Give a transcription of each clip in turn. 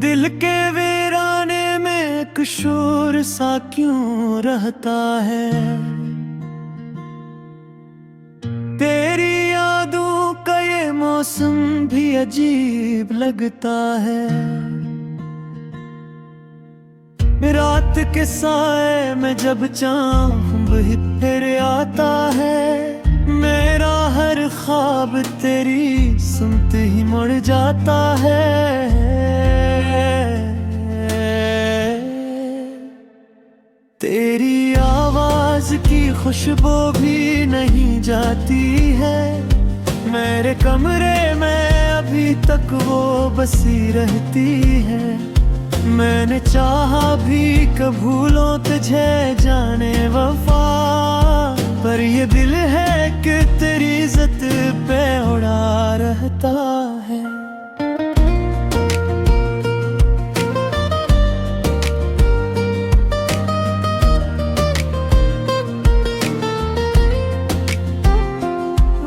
दिल के वीराने में एक शोर सा क्यों रहता है। तेरी यादों का ये मौसम भी अजीब लगता है। रात के साए में जब चाँद भी फिर आता है, मेरा हर ख्वाब तेरी सुनते ही मुड़ जाता है। तेरी आवाज की खुशबू भी नहीं जाती है मेरे कमरे में, अभी तक वो बसी रहती है। मैंने चाहा भी कब भूलों तुझे जाने वफा, पर ये दिल है कि तेरी इज्जत पे उड़ा रहता है।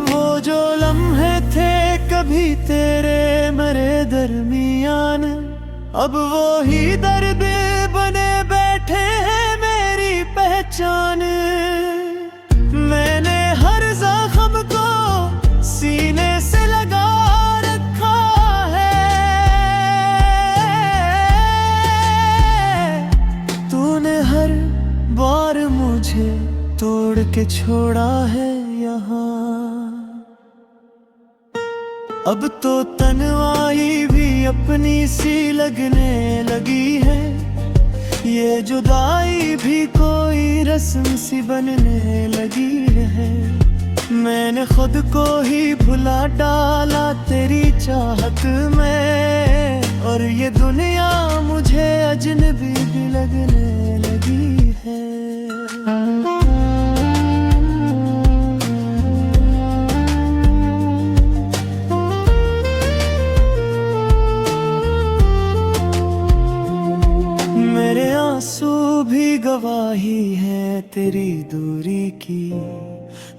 वो जो लम्हे थे कभी तेरे मेरे दरमियान, अब वो ही दर्द बने बैठे हैं मेरी पहचान। मैंने हर जख्म को सीने से लगा रखा है, तूने हर बार मुझे तोड़ के छोड़ा है यहाँ। अब तो तन्हाई भी अपनी सी लगने लगी है, ये जुदाई भी कोई रस्म सी बनने लगी है। मैंने खुद को ही भुला डाला तेरी चाहत में, और ये दुनिया मुझे अजनबी भी लगने लगी है। मेरे आंसू भी गवाही है तेरी दूरी की,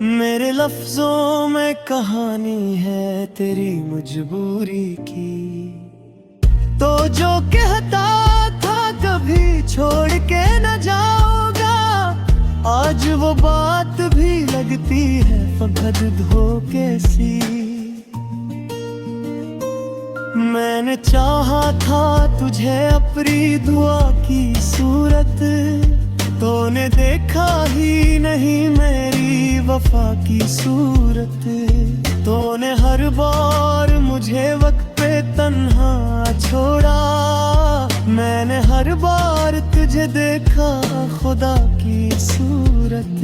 मेरे लफ्जों में कहानी है तेरी मजबूरी की। तो जो कहता था कभी छोड़ के न जाऊंगा, आज वो बात भी लगती है फकद धोखे सी। मैंने चाहा था तुझे अपनी दुआ की सूरत, तूने देखा ही नहीं मेरी वफा की सूरत। तूने हर बार मुझे वक्त पे तन्हा छोड़ा, मैंने हर बार तुझे देखा खुदा की सूरत।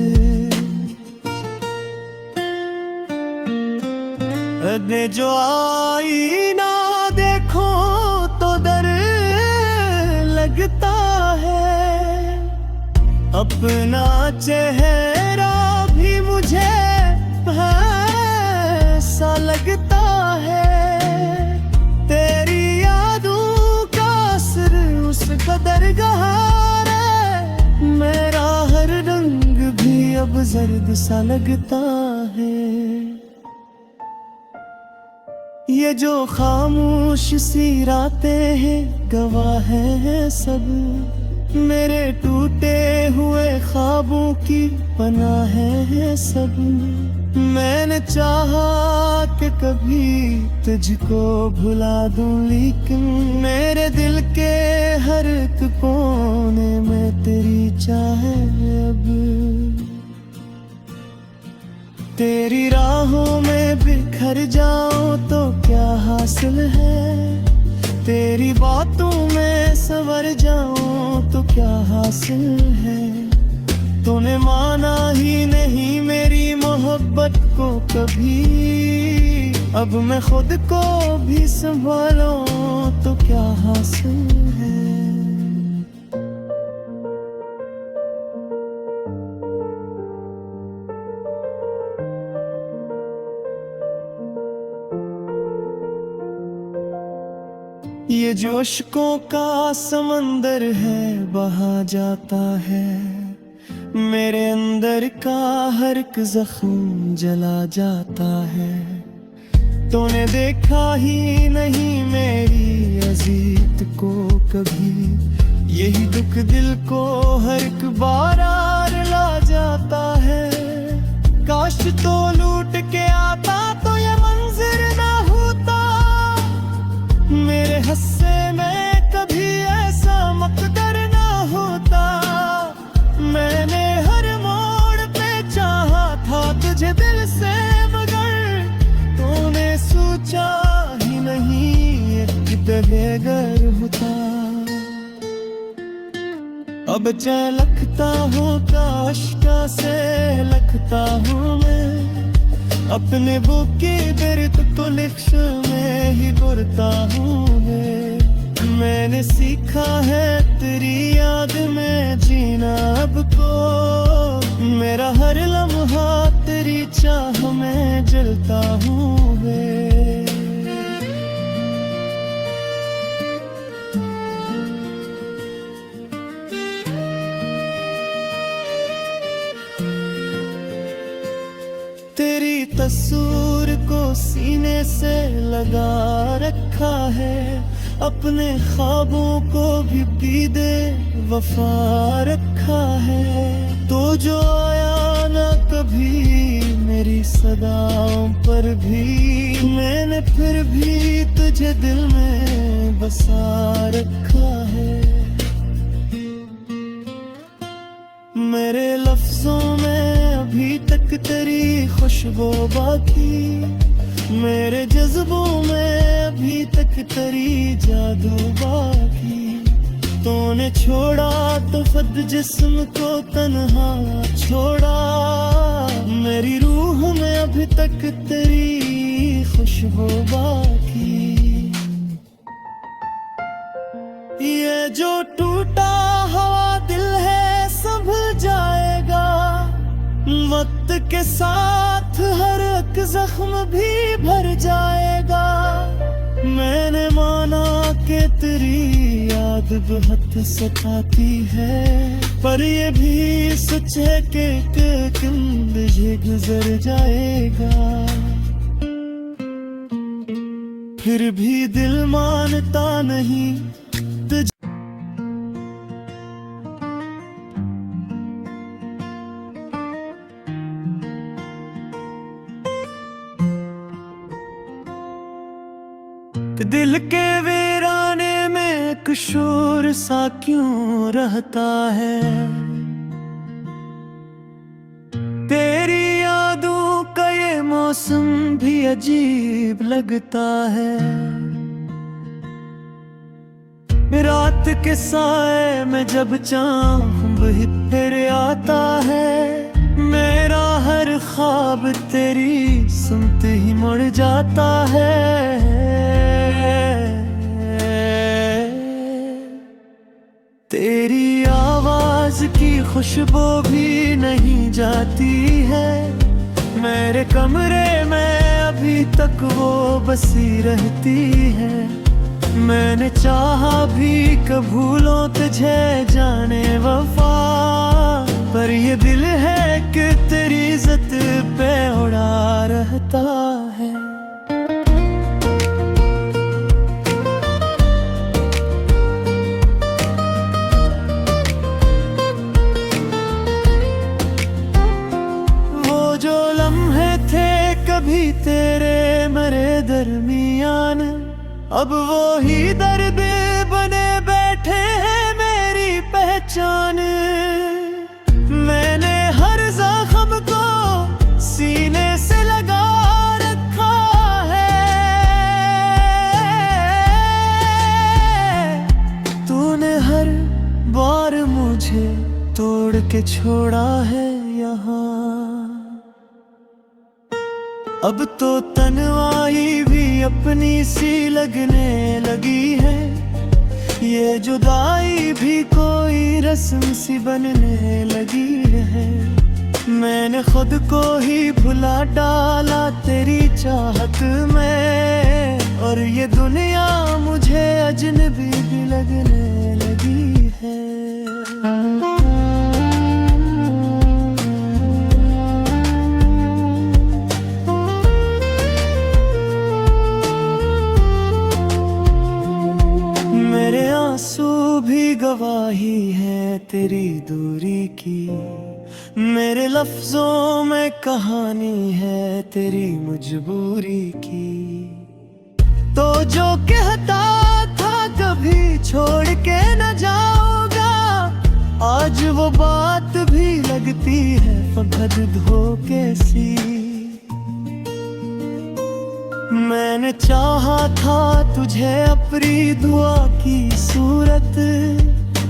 ने जो आईना देखो तो डर लगता है, अपना चेहरा भी मुझे ऐसा लगता है। तेरी यादों का असर उस कदर गहरा है, मेरा हर रंग भी अब जर्द सा लगता है। ये जो खामोश सी रातें हैं गवाह हैं सब, मेरे टूटे हुए ख्वाबों की पनाह है सब। मैंने चाहा कि कभी तुझको भुला दूं, लेकिन मेरे दिल के हर एक कोने में तेरी चाह है अब। तेरी राहों में बिखर जाऊं तो क्या हासिल है, तेरी बातों में संवर जाऊं तो क्या हासिल है। तूने माना ही नहीं मेरी मोहब्बत को कभी, अब मैं खुद को भी संभालूं तो क्या हासिल है। ये जो अश्कों का समंदर है बहा जाता है, मेरे अंदर का हर एक जख्म जला जाता है। तूने देखा ही नहीं मेरी अजीत को कभी। यही दुख दिल को हर एक बार ला जाता है। काश तो लूट के आता तो ये मंजर ना होता। मेरे हस्से में कभी ऐसा मकदर ना होता। मैंने हर मोड़ पे चाहा था तुझे दिल से, मगर तूने सोचा ही नहीं एक दलेगर होता। अब चैन लखता हूँ काशका से लखता हूँ मैं। अपने बुक की दर्द तो लिख्श में ही बुरता हूँ मैंने सीखा है तेरी याद में जीना अब को। मेरा हर लम्हा तेरी चाह में जलता हूँ तेरी तस्वीर को सीने से लगा रखा है। अपने ख्वाबों को भी पीदे वफा रखा है। तो जो आया ना कभी मेरी सदाओं पर भी, मैंने फिर भी तुझे दिल में बसा रखा है। मेरे लफ्जों में अभी तक तेरी खुशबू बाकी। मेरे जज्बों में अभी तक तेरी जादू बाकी। तूने छोड़ा तो खुद जिस्म को तन्हा छोड़ा। मेरी रूह में अभी तक तेरी खुशबू बाकी। ये जो टूटा हुआ दिल है संभल जाएगा। वक्त के साथ हर एक जख्म भी भर जाएगा। मैंने माना कि तेरी याद बहुत सताती है, पर ये भी सच है कि एक दिन मुझे गुजर जाएगा। फिर भी दिल मानता नहीं तुझे। दिल के वीराने में एक शोर सा क्यों रहता है। तेरी यादों का ये मौसम भी अजीब लगता है। रात के साए में जब चाँद भी फिर आता है। मेरा हर ख्वाब तेरी सुनते ही मुड़ जाता है। तेरी आवाज की खुशबू भी नहीं जाती है। मेरे कमरे में अभी तक वो बसी रहती है। मैंने चाहा भी कब भूलों तुझे जाने वफा, पर ये दिल है कि तेरी इज्जत पे उड़ा रहता है। वो जो लम्हे थे कभी तेरे मेरे दरमियान, अब वो ही दर्द बने बैठे हैं मेरी पहचान। मैंने हर जख्म को सीने से लगा रखा है। तूने हर बार मुझे तोड़ के छोड़ा है यहाँ। अब तो तन्हाई भी अपनी सी लगने लगी है। ये जुदाई भी कोई रस्म सी बनने लगी है। मैंने खुद को ही भुला डाला तेरी चाहत में, और ये दुनिया मुझे अजनबी भी लगने लगी है। मेरे है तेरी दूरी की, मेरे लफ्जों में कहानी है तेरी मजबूरी की। तो जो कहता था कभी छोड़ के न जाओगा, आज वो बात भी लगती है फकद धोखे सी। मैंने चाहा था तुझे अपनी दुआ की सूरत,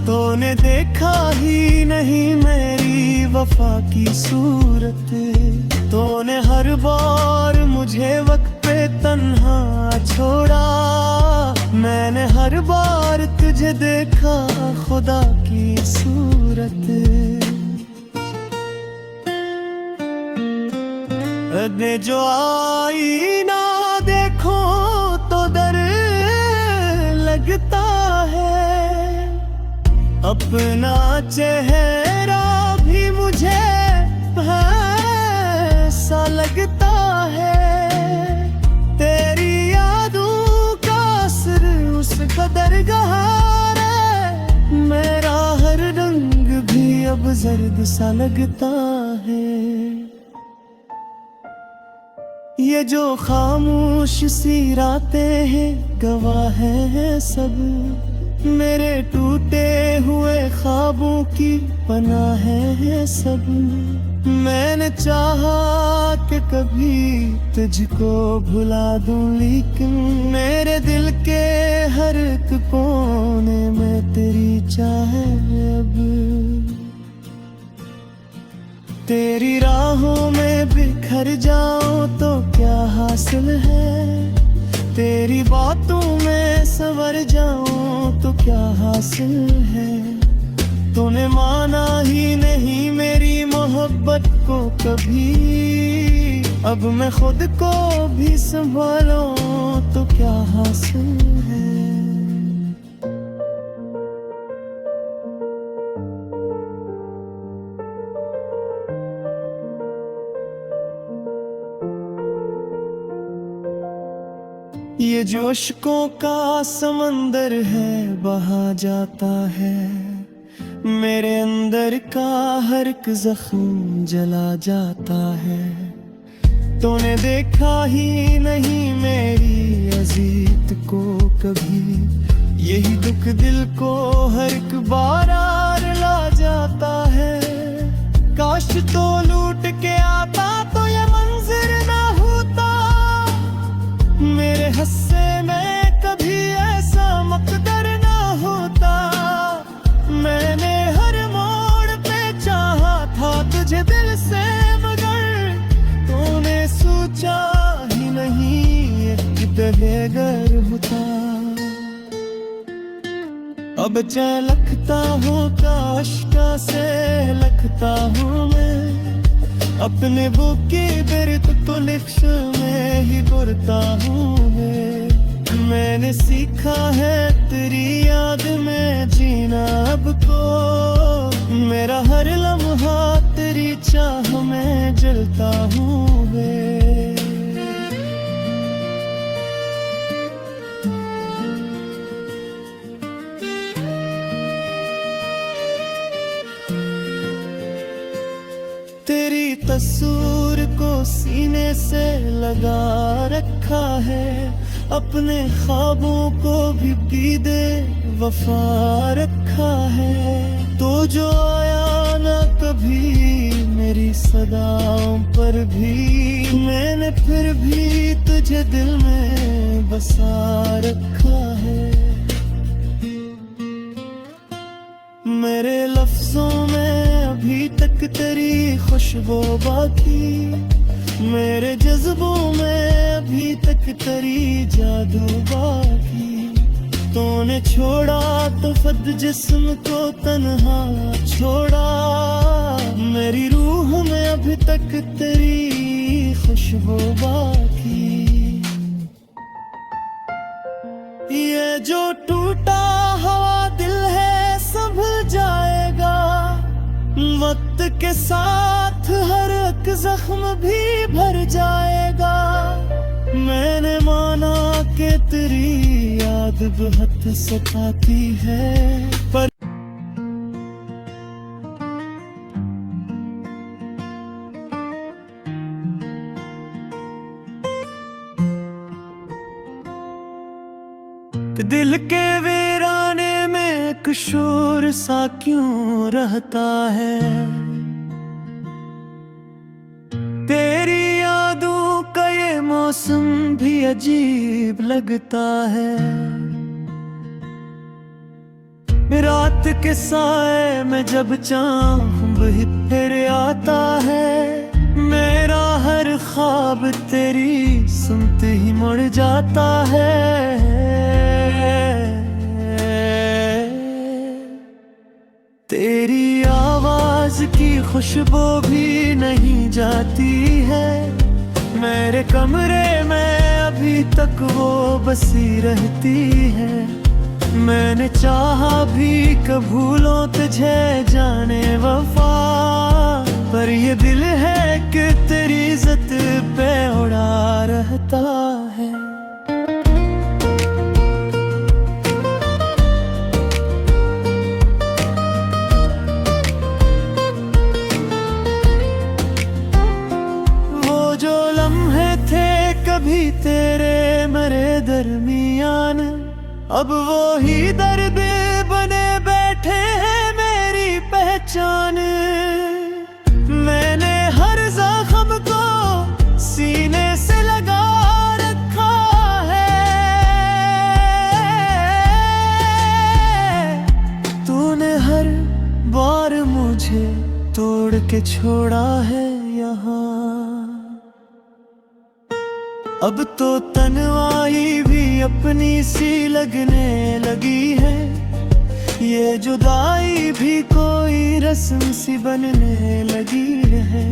तूने देखा ही नहीं मेरी वफा की सूरत। तूने हर बार मुझे वक्त पे तन्हा छोड़ा, मैंने हर बार तुझे देखा खुदा की सूरत। ने जो आईना देखो तो डर लगता है, अपना चेहरा भी मुझे ऐसा लगता है। तेरी यादों का असर उस कदर गहरा है, मेरा हर रंग भी अब जर्द सा लगता है। ये जो खामोश सी रातें हैं गवाह हैं सब, मेरे टूटे हुए ख्वाबों की पनाह है सब। मैंने चाहा कि कभी तुझको भुला दूं, लेकिन मेरे दिल के हर एक कोने में तेरी चाह है अब। तेरी राहों में बिखर जाऊं तो क्या हासिल है, तेरी बातों में संवर जाऊं तो क्या हासिल है। तूने माना ही नहीं मेरी मोहब्बत को कभी, अब मैं खुद को भी संभालूं तो क्या हासिल है। ये जो अश्कों का समंदर है बहा जाता है, मेरे अंदर का हर एक जख्म जला जाता है। तूने देखा ही नहीं मेरी अजीत को कभी, यही दुख दिल को हर एक बार ला जाता है। काश तो लूट के आता तो ये मंजर ना होता, मेरे हस्से में कभी ऐसा मकदर ना होता। मैंने हर मोड़ पे चाहा था तुझे दिल से, मगर तूने सोचा ही नहीं एक दहेगर होता। अब चाहे लखता हूँ काशका से लखता हूँ मैं, अपने बुक की बिरत तो लिख्श में ही बुरता हूँ मैं। मैंने सीखा है तेरी याद में जीना अब को, मेरा हर लम्हा तेरी चाह में जलता हूँ मैं। तेरी तस्वीर को सीने से लगा रखा है, अपने ख्वाबों को भी दीदे वफा रखा है। तो जो आया ना कभी मेरी सदाओं पर भी, मैंने फिर भी तुझे दिल में बसा रखा है। मेरे लफ्जों में अभी तक तेरी खुशबू बाकी, मेरे जज्बों में अभी तक तेरी जादू बाकी। तूने छोड़ा तो फद जिस्म को तन्हा छोड़ा, मेरी रूह में अभी तक तेरी खुशबू बाकी। ये जो टूटा हुआ दिल है संभल जाएगा, वक्त के साथ हर एक जख्म भी भर जाएगा। मैंने माना कि तेरी याद बहुत सताती है, पर दिल के वीराने में एक शोर सा क्यों रहता है। तेरी यादों का ये मौसम भी अजीब लगता है। रात के साए में जब चाँद भी फिर आता है, मेरा हर ख्वाब तेरी सुनते ही मुड़ जाता है। तेरी आवाज की खुशबू भी नहीं जाती है मेरे कमरे में, अभी तक वो बसी रहती है। मैंने चाहा भी कब भूलो तुझे जाने वफा, पर ये दिल है कि तेरी इज्जत पे उड़ा रहता है। वो जो लम्हे थे कभी तेरे मेरे दरमियान, अब वो ही दर्द बने बैठे हैं मेरी पहचान। मैंने हर जख्म को सीने से लगा रखा है, तूने हर बार मुझे तोड़ के छोड़ा है यहाँ। अब तो तन्हाई भी अपनी सी लगने लगी है, ये जुदाई भी कोई रस्म सी बनने लगी है।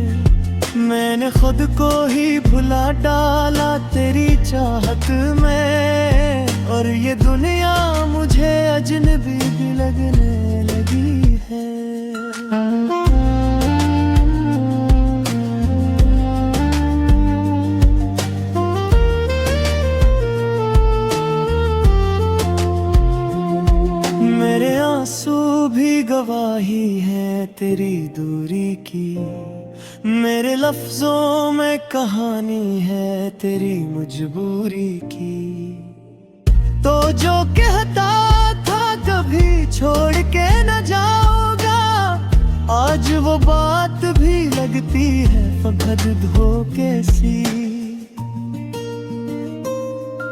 मैंने खुद को ही भुला डाला तेरी चाहत में, और ये दुनिया मुझे अजनबी भी लगने लगी है। मेरे आंसू भी गवाही है तेरी दूरी की, मेरे लफ्जों में कहानी है तेरी मजबूरी की। तो जो कहता था कभी छोड़ के न जाओगा, आज वो बात भी लगती है फकद धोखे सी।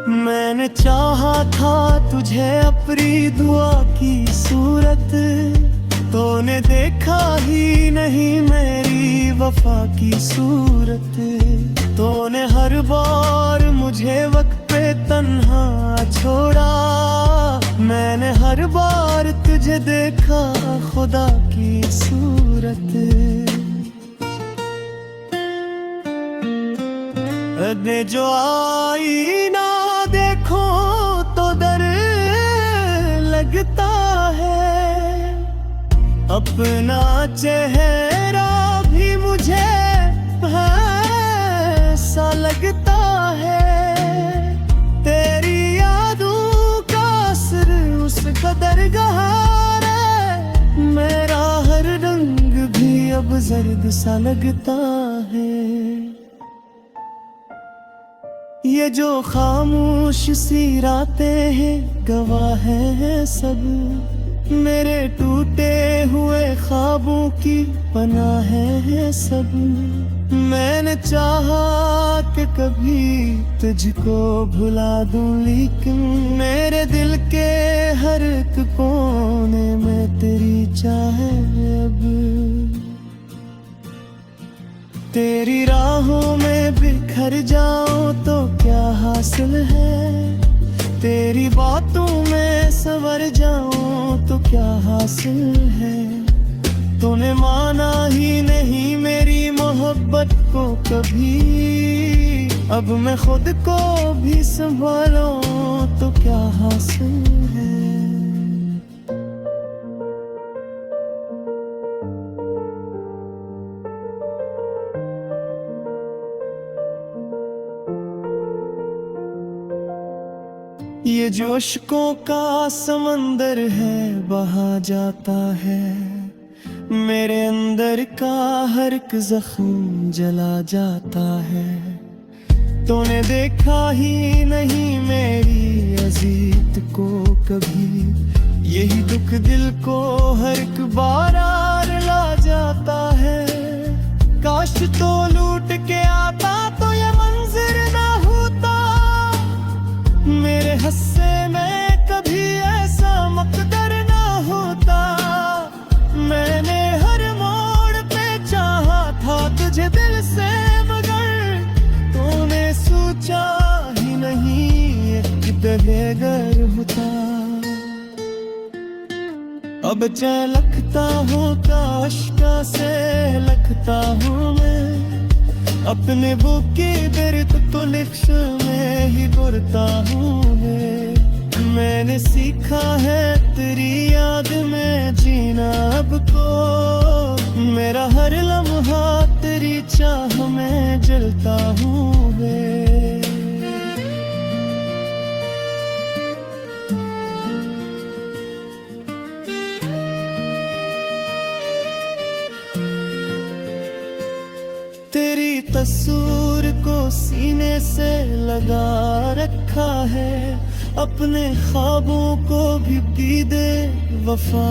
मैंने चाहा था तुझे अपनी दुआ की सूरत, तूने देखा ही नहीं मेरी वफा की सूरत। तूने हर बार मुझे वक्त पे तन्हा छोड़ा, मैंने हर बार तुझे देखा खुदा की सूरत। ने जो आईना देखो तो डर लगता है, अपना चेहरा भी मुझे ऐसा लगता है। तेरी यादों का असर उस कदर गहरा है, मेरा हर रंग भी अब जर्द सा लगता है। ये जो खामोश सी रातें हैं गवाह हैं सब, मेरे टूटे हुए ख्वाबों की पनाह है सब। मैंने चाहा कि कभी तुझको भुला दूं, लेकिन मेरे दिल के हर एक कोने में तेरी चाह है अब। तेरी राहों में बिखर जाऊं तो क्या हासिल है, तेरी बातों में संवर जाऊं तो क्या हासिल है। तूने माना ही नहीं मेरी मोहब्बत को कभी, अब मैं खुद को भी संभालूं तो क्या हासिल है। ये जो अश्कों का समंदर है बहा जाता है, मेरे अंदर का हर एक जख्म जला जाता है। तूने देखा ही नहीं मेरी अजीब रात को कभी। यही दुख दिल को हर एक बार ला जाता है। काश तो लूट के आता तो ये मंजर ना होता। मेरे हस्से में कभी ऐसा मकदर ना होता। मैंने हर मोड़ पे चाहा था तुझे दिल से, मगर तूने सोचा ही नहीं एक दलेगर होता। अब चैन लखता हूँ काशका से लखता हूँ मैं। अपने बुक की दर्द तो लिख्श में ही बुरता हूँ मैंने सीखा है तेरी याद में जीना अब को। मेरा हर लम्हा तेरी चाह में जलता हूँ तेरी तस्वीर को सीने से लगा रखा है। अपने ख्वाबों को भी दीदे वफा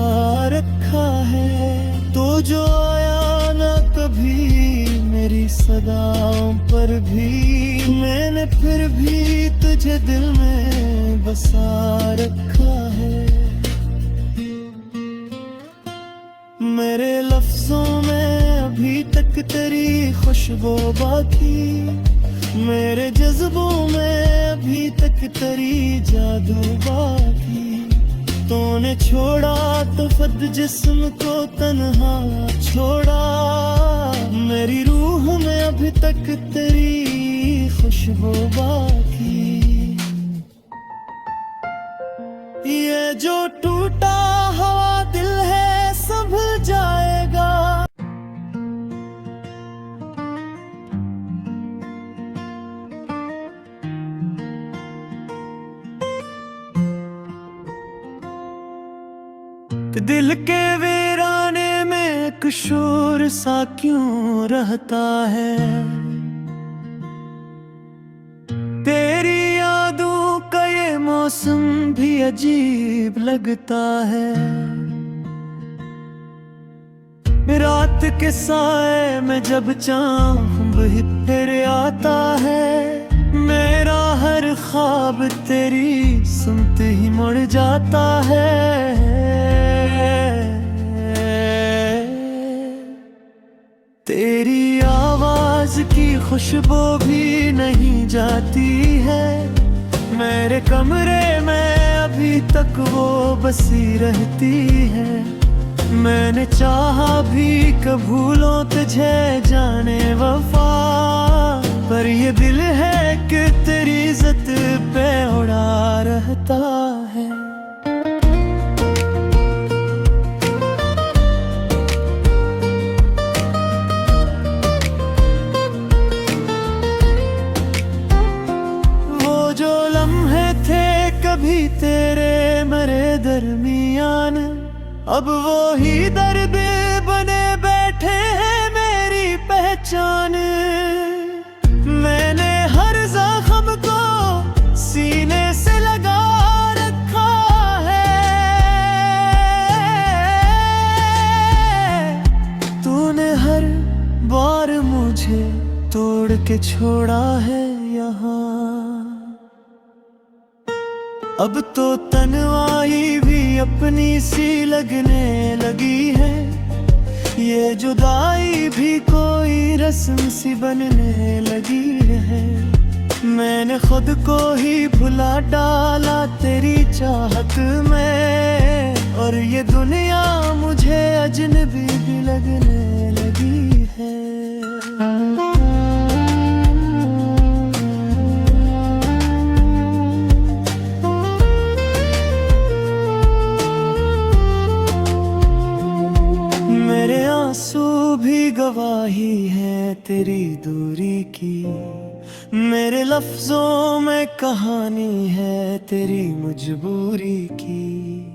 रखा है। तो जो आया ना कभी मेरी सदाओं पर भी, मैंने फिर भी तुझे दिल में बसा रखा है। मेरे लफ्जों में अभी तक तेरी खुशबू बाकी। मेरे जज्बों में अभी तक तेरी जादू बाकी। तूने छोड़ा तो खुद जिस्म को तन्हा छोड़ा। मेरी रूह में अभी तक तेरी खुशबू बाकी। ये जो टूटा हुआ दिल है संभल जाएगा। दिल के वीराने में एक शोर सा क्यों रहता है। तेरी यादों का ये मौसम भी अजीब लगता है। रात के साए में जब चाँद भी फिर आता है। मेरा हर ख्वाब तेरी सुनते ही मुड़ जाता है। तेरी आवाज की खुशबू भी नहीं जाती है। मेरे कमरे में अभी तक वो बसी रहती है। मैंने चाहा भी कब भूलों तुझे जाने वफा। पर ये दिल है कि तेरी इज्जत पे उड़ा रहता है। वो जो लम्हे थे कभी तेरे मेरे दरमियान, अब वो ही दर्द बने बैठे हैं मेरी पहचान। मैंने हर जख्म को सीने से लगा रखा है। तूने हर बार मुझे तोड़ के छोड़ा है यहाँ। अब तो तन्हाई भी अपनी सी लगने लगी है। ये जुदाई भी कोई रस्म सी बनने लगी है। मैंने खुद को ही भुला डाला तेरी चाहत में। और ये दुनिया मुझे अजनबी भी लगने लगी है। मेरे आंसू भी गवाही है तेरी दूरी की। मेरे लफ्जों में कहानी है तेरी मजबूरी की।